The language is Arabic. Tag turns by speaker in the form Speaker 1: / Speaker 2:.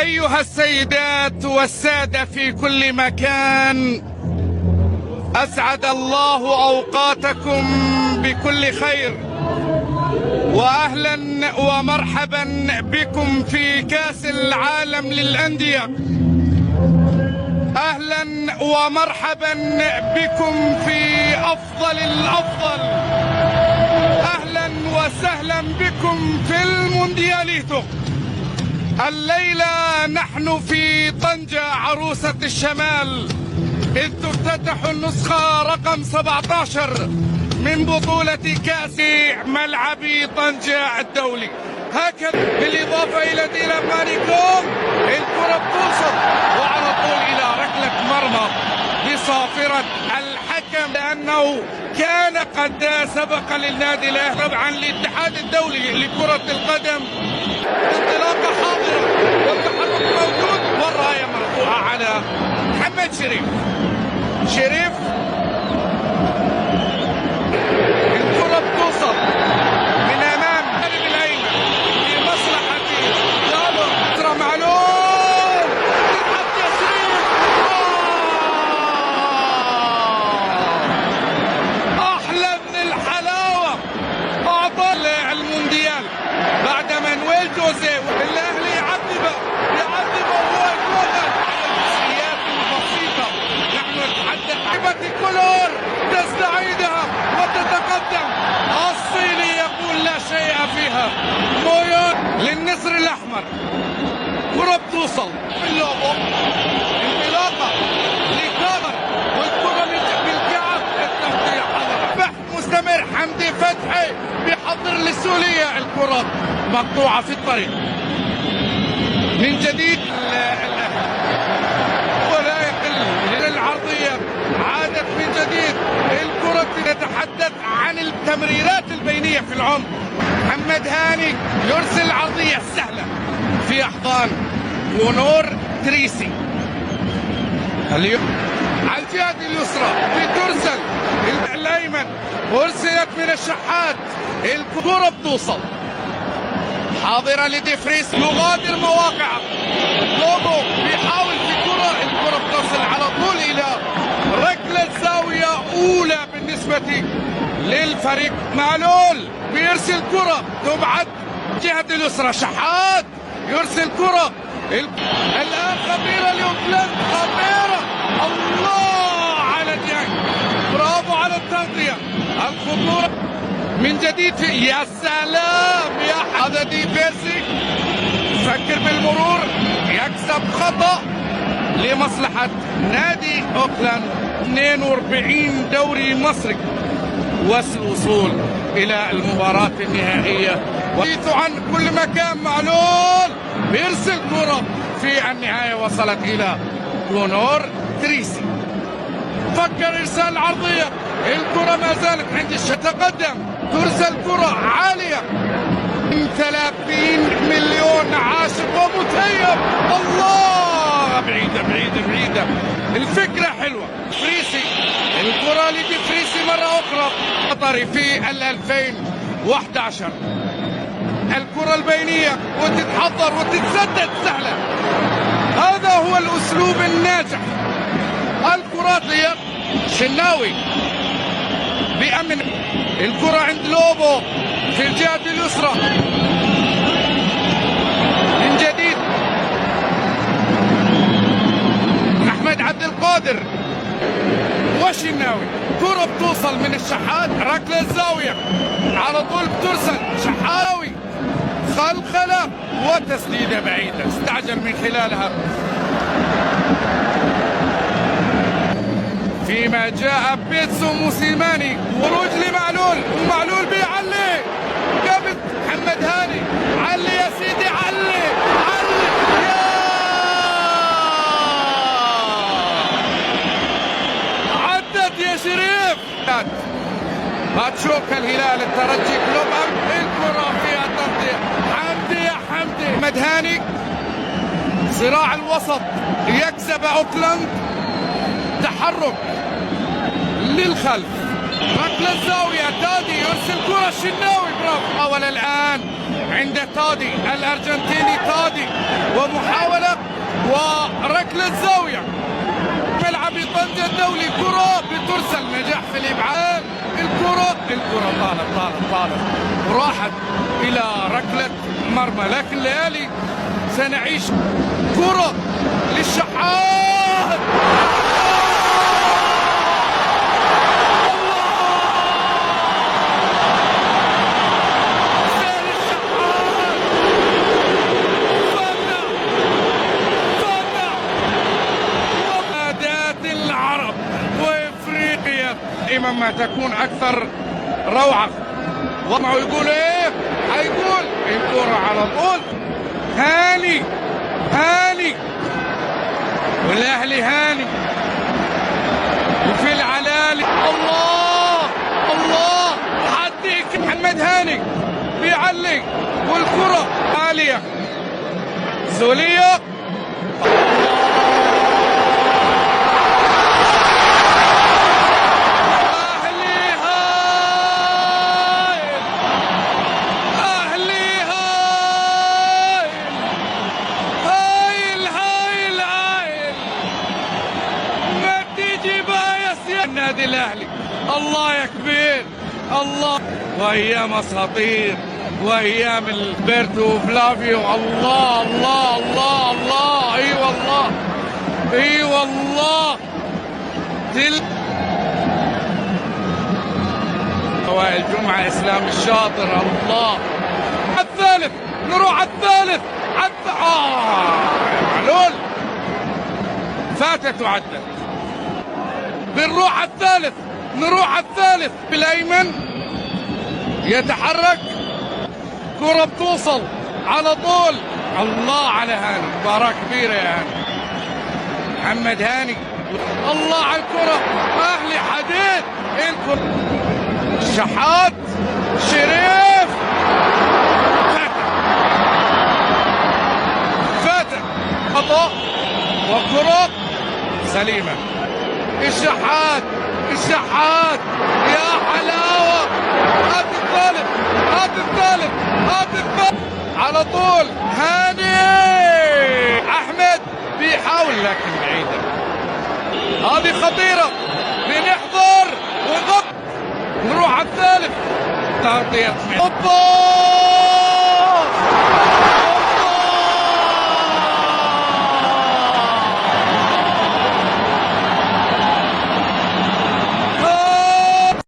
Speaker 1: أيها السيدات والسادة في كل مكان، أسعد الله أوقاتكم بكل خير، وأهلا ومرحبا بكم في كأس العالم للأندية. أهلا ومرحبا بكم في أفضل الأفضل. أهلا وسهلا بكم في الموندياليتو. الليلة نحن في طنجة عروسة الشمال، إذ تفتتح النسخة رقم 17 من بطولة كأس ملعب طنجة الدولي. هكذا بالإضافة إلى دينا مانيكوم، الكرة بتوصل وعلى طول إلى ركلة مرمى بصافرة الحكم، لأنه كان قد سبق للنادي الأهلي طبعا الاتحاد الدولي لكرة القدم. انطلاقة حاضرة والتحرك موجود والراية مرفوعة على محمد شريف. الكرة بتوصل من أمام الجانب الأيمن لمصلحة جابر معلول، تحت شريف. أحلى من الحلاوة. أعطى المونديال بعد مانويل جوزيه. الأهلي يعذب وهو يتوغل على الجزئيات البسيطة. نحن نتحدث عن كولور تستعيدها وتتقدم. الصيني يقول لا شيء فيها. مويون للنسر الأحمر، كرة بتوصل في اللوبو، انطلاقة لكامر والكرة بالكعب، التغطية حضرة. بحث مستمر. حمدي فتحي بيحضر للسولية، الكرة مقطوعة في الطريق. من جديد ولا يقل العرضية عادت من جديد. الكرة تتحدث عن التمريرات البينية في العمق. محمد هاني يرسل عرضية سهلة في أحضان ونور تريسي. اليوم على الجهة اليسرى بترسل الأيمن، أرسلت من الشحات، الكرة بتوصل حاضرة لديفريس، يغادر مواقعه. لوبو بيحاول في الكرة بتصل على طول إلى ركلة زاوية أولى بالنسبة للفريق. معلول بيرسل كرة تبعد جهة اليسرى، شحات يرسل كرة الآن خطيرة لأوكلاند، خطيرة. الله على ديانج، برافو على التغطية. الخطورة من جديد يا سلام يا هذا دي بيرسي، يفكر بالمرور، يكسب خطأ لمصلحة نادي أوكلاند. 42 دوري مصري والوصول إلى المباراة النهائية. وحديث عن كل مكان. معلول بيرسل كرة في النهاية وصلت إلى كونور تريسي. فكر إرسال عرضية، الكرة ما زالت عند تقدم، ترسل كرة عالية من 30 مليون عاشق ومتيم. الله، بعيدة. الفكرة حلوة. فريسي، الكرة لديفريسي مرة أخرى. قطري في 2011. الكرة البينية وتتحضر وتتسدد سهلة. هذا هو الأسلوب الناجح. الكرات شناوي بأمن، الكرة عند لوبو في الجهة اليسرى. من جديد أحمد عبد القادر وشناوي، كرة بتوصل من الشحات، ركلة الزاوية على طول بترسل. شحاوي خلخلة وتسديدة بعيدة، استعجل من خلالها. فيما جاء بيتسو موسيماني، خروج لمعلول، ومعلول بيعلي قبل محمد هاني. علي يا سيدي، علي يا عدت يا شريف. باتشوكا الهلال الترجي كلوب، الكرة فيها تغطية. حمدي يا حمدي. محمد هاني صراع الوسط، يكسب أوكلاند، تحرك للخلف، ركلة الزاوية. تادي يرسل كرة الشناوي، برافو. محاولة الآن عند تادي الأرجنتيني، تادي ومحاولة وركلة زاوية ملعب طنجة الدولي. كرة بترسل، نجاح في الإبعاد. الكرة طالت وراحت إلى ركلة مرمى، لكن ليالي سنعيش كرة للشحات. دائما ما تكون اكثر روعه. وما يقول ايه؟ هيقول الكره على طول. هاني والاهلي هاني وفي العلالي. الله حديك محمد هاني بيعلق والكره عاليه زوليه. النادي الاهلي الله يا كبير الله. وايام اساطير وايام البرتو وفلافيو. الله اي والله وائل جمعة اسلام الشاطر. الله الثالث، نروح الثالث معلول فاتت وعدت. بنروح الثالث، نروح الثالث بالايمن يتحرك، كرة بتوصل على طول. الله على هاني، مباراة كبيرة يا هاني. محمد هاني الله على الكرة. اهلي حديد الكرة. الشحات شريف فاتح خطأ وكرة سليمة. الشحات يا حلاوة. هات الثالث على طول. هاني أحمد بيحاول لكن بعيدة. هذه خطيرة، بنحضر وغط. نروح على الثالث. تغطية